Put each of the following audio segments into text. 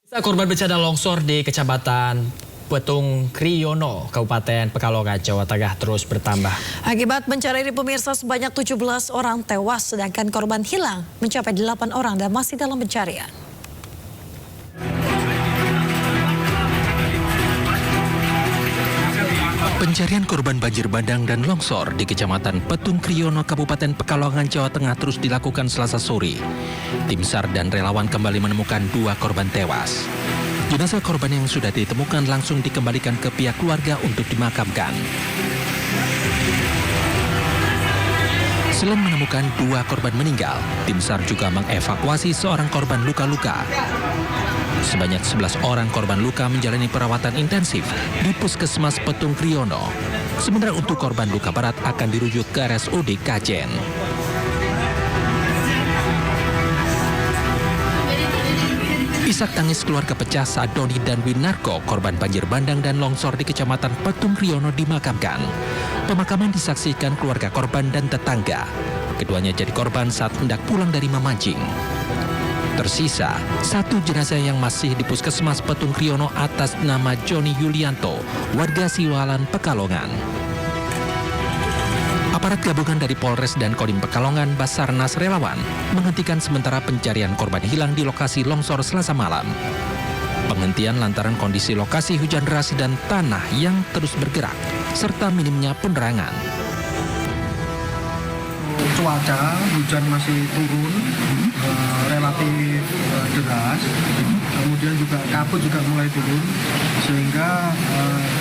Korban bencana longsor di Kecamatan Petung Kriyono, Kabupaten Pekalongan, Jawa Tengah terus bertambah. Akibat bencana ini pemirsa sebanyak 17 orang tewas, sedangkan korban hilang mencapai 8 orang dan masih dalam pencarian. Pencarian korban banjir bandang dan longsor di Kecamatan Petung Kriyono, Kabupaten Pekalongan, Jawa Tengah terus dilakukan Selasa sore. Tim SAR dan relawan kembali menemukan 2 korban tewas. Jenazah korban yang sudah ditemukan langsung dikembalikan ke pihak keluarga untuk dimakamkan. Selain menemukan 2 korban meninggal, tim SAR juga mengevakuasi seorang korban luka-luka. Sebanyak 11 orang korban luka menjalani perawatan intensif di Puskesmas Petung Kriyono. Sementara untuk korban luka berat akan dirujuk ke RSUD Kajen. Isak tangis keluarga pecah saat Doni dan Winarko, korban banjir bandang dan longsor di Kecamatan Petung Kriyono dimakamkan. Pemakaman disaksikan keluarga korban dan tetangga. Keduanya jadi korban saat hendak pulang dari memancing. Tersisa 1 jenazah yang masih di Puskesmas Petung Kriyono atas nama Joni Yulianto, warga Siwalan, Pekalongan. Aparat gabungan dari Polres dan Kodim Pekalongan, Basarnas relawan menghentikan sementara pencarian korban hilang di lokasi longsor Selasa malam. Penghentian lantaran kondisi lokasi hujan deras dan tanah yang terus bergerak, serta minimnya penerangan. Cuaca hujan masih turun, relatif deras, kemudian juga kabut juga mulai turun, sehingga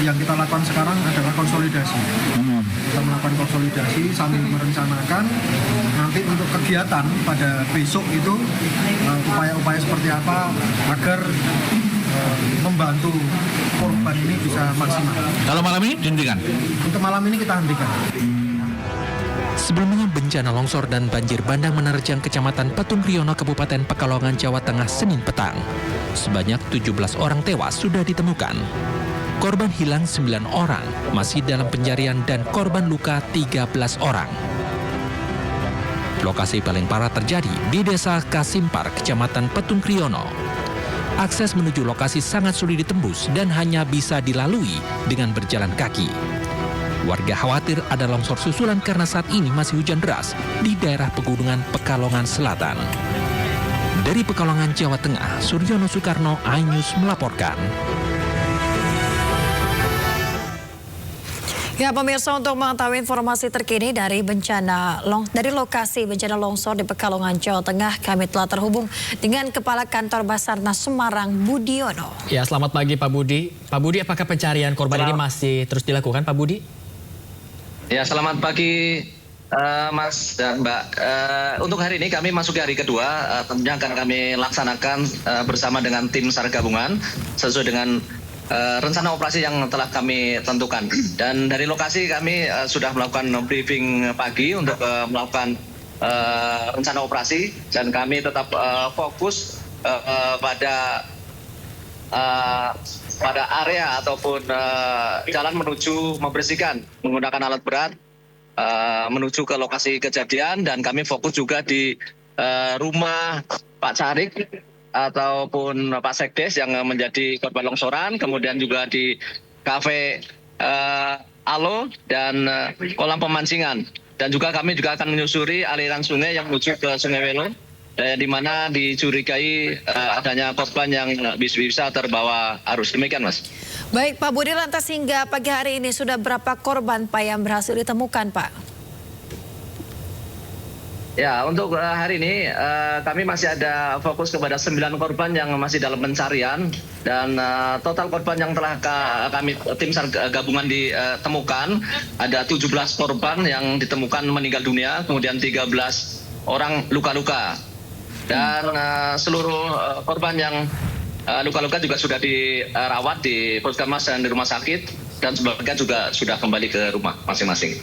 yang kita lakukan sekarang adalah konsolidasi. Kita melakukan konsolidasi sambil merencanakan nanti untuk kegiatan pada besok itu upaya-upaya seperti apa agar membantu korban ini bisa maksimal. Kalau malam ini dihentikan? Untuk malam ini kita hentikan. Sebelumnya bencana longsor dan banjir bandang menerjang Kecamatan Petung Kriyono, Kabupaten Pekalongan, Jawa Tengah, Senin petang. Sebanyak 17 orang tewas sudah ditemukan. Korban hilang 9 orang, masih dalam pencarian dan korban luka 13 orang. Lokasi paling parah terjadi di Desa Kasimpar, Kecamatan Petung Kriyono. Akses menuju lokasi sangat sulit ditembus dan hanya bisa dilalui dengan berjalan kaki. Warga khawatir ada longsor susulan karena saat ini masih hujan deras di daerah pegunungan Pekalongan Selatan. Dari Pekalongan, Jawa Tengah, Suryono Soekarno, iNews melaporkan. Ya pemirsa, untuk mengetahui informasi terkini dari lokasi bencana longsor di Pekalongan, Jawa Tengah, kami telah terhubung dengan Kepala Kantor Basarnas Semarang, Budiono. Ya, selamat pagi Pak Budi. Pak Budi, apakah pencarian korban ini masih terus dilakukan Pak Budi? Ya, selamat pagi Mas dan Mbak. Untuk hari ini kami masuk hari kedua, tentunya akan kami laksanakan bersama dengan tim SAR gabungan sesuai dengan rencana operasi yang telah kami tentukan. Dan dari lokasi kami sudah melakukan briefing pagi untuk melakukan rencana operasi, dan kami tetap fokus pada area ataupun jalan menuju membersihkan menggunakan alat berat menuju ke lokasi kejadian, dan kami fokus juga di rumah Pak Carik ataupun Pak Sekdes yang menjadi korban longsoran, kemudian juga di kafe Alo dan kolam pemancingan, dan juga kami juga akan menyusuri aliran sungai yang menuju ke Sungai Welo, di mana dicurigai adanya korban yang bisa terbawa arus. Demikian, Mas. Baik Pak Budi, lantas hingga pagi hari ini sudah berapa korban Pak yang berhasil ditemukan Pak? Ya, untuk hari ini kami masih ada fokus kepada 9 korban yang masih dalam pencarian, dan total korban yang telah kami tim SAR gabungan ditemukan ada 17 korban yang ditemukan meninggal dunia, kemudian 13 orang luka-luka. Dan seluruh korban yang luka-luka juga sudah dirawat di puskesmas dan di rumah sakit, dan sebagian juga sudah kembali ke rumah masing-masing.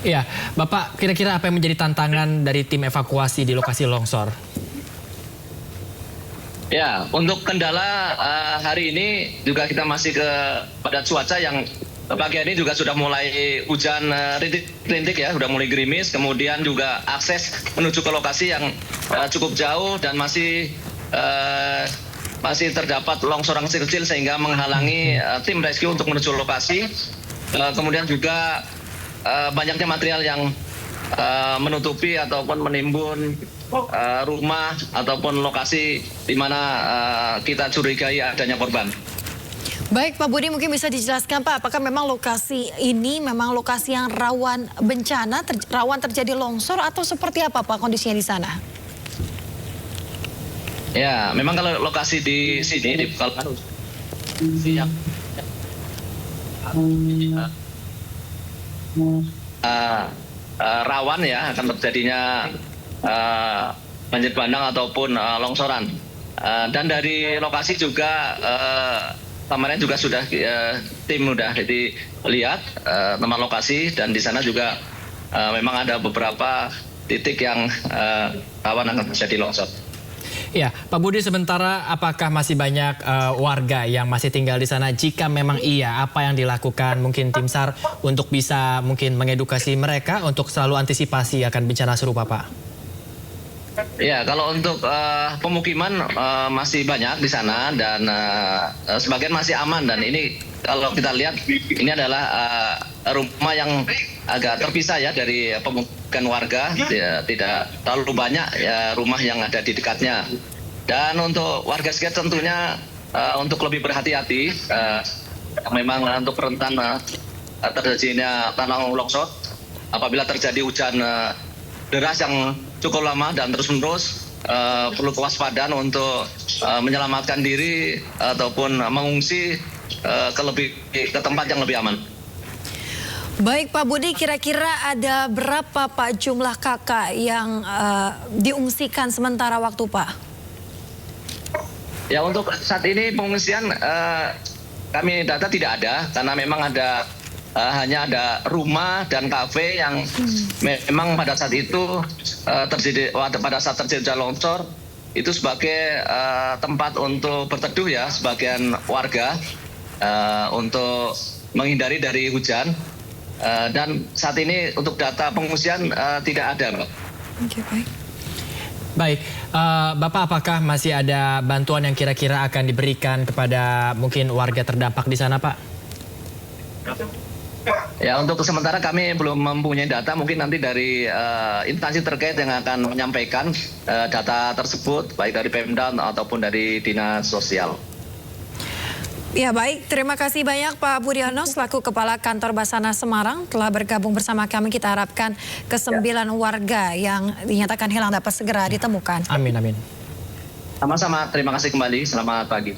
Iya, Bapak, kira-kira apa yang menjadi tantangan dari tim evakuasi di lokasi longsor? Ya, untuk kendala hari ini juga kita masih pada cuaca yang pagi ini juga sudah mulai hujan rintik ya, sudah mulai gerimis, kemudian juga akses menuju ke lokasi yang cukup jauh dan masih masih terdapat longsoran kecil sehingga menghalangi tim rescue untuk menuju lokasi. Kemudian juga banyaknya material yang menutupi ataupun menimbun rumah ataupun lokasi di mana kita curigai adanya korban. Baik Pak Budi, mungkin bisa dijelaskan Pak, apakah memang lokasi ini memang lokasi yang rawan bencana, rawan terjadi longsor atau seperti apa Pak kondisinya di sana? Ya, memang kalau lokasi di sini di Pekalongan rawan ya akan terjadinya banjir bandang ataupun longsoran. Dan dari lokasi juga kemarin juga sudah tim sudah lihat tempat lokasi dan di sana juga memang ada beberapa titik yang rawan akan terjadi longsor. Ya, Pak Budi, sementara apakah masih banyak warga yang masih tinggal di sana? Jika memang iya, apa yang dilakukan mungkin tim SAR untuk bisa mungkin mengedukasi mereka untuk selalu antisipasi akan bencana serupa, Pak? Ya, kalau untuk pemukiman masih banyak di sana dan sebagian masih aman dan ini kalau kita lihat ini adalah rumah yang agak terpisah ya dari pemukiman warga, tidak terlalu banyak ya rumah yang ada di dekatnya. Dan untuk warga sekitar tentunya untuk lebih berhati-hati, memang untuk rentan terjadinya tanah longsor apabila terjadi hujan deras yang cukup lama dan terus-menerus, perlu kewaspadaan untuk menyelamatkan diri ataupun mengungsi ke tempat yang lebih aman. Baik Pak Budi, kira-kira ada berapa Pak jumlah kakak yang diungsikan sementara waktu Pak? Ya, untuk saat ini pengungsian kami data tidak ada karena memang ada hanya ada rumah dan kafe yang memang pada saat itu pada saat terjadi longsor itu sebagai tempat untuk berteduh ya sebagian warga untuk menghindari dari hujan. Dan saat ini untuk data pengungsian tidak ada, Mbak. Oke, baik. Baik, Bapak, apakah masih ada bantuan yang kira-kira akan diberikan kepada mungkin warga terdampak di sana, Pak? Ya, untuk sementara kami belum mempunyai data, mungkin nanti dari instansi terkait yang akan menyampaikan data tersebut, baik dari Pemda ataupun dari Dinas Sosial. Ya baik, terima kasih banyak Pak Budiono selaku Kepala Kantor Basarnas Semarang telah bergabung bersama kami. Kita harapkan ke-9 warga yang dinyatakan hilang dapat segera ditemukan. Amin, amin. Sama-sama, terima kasih kembali. Selamat pagi.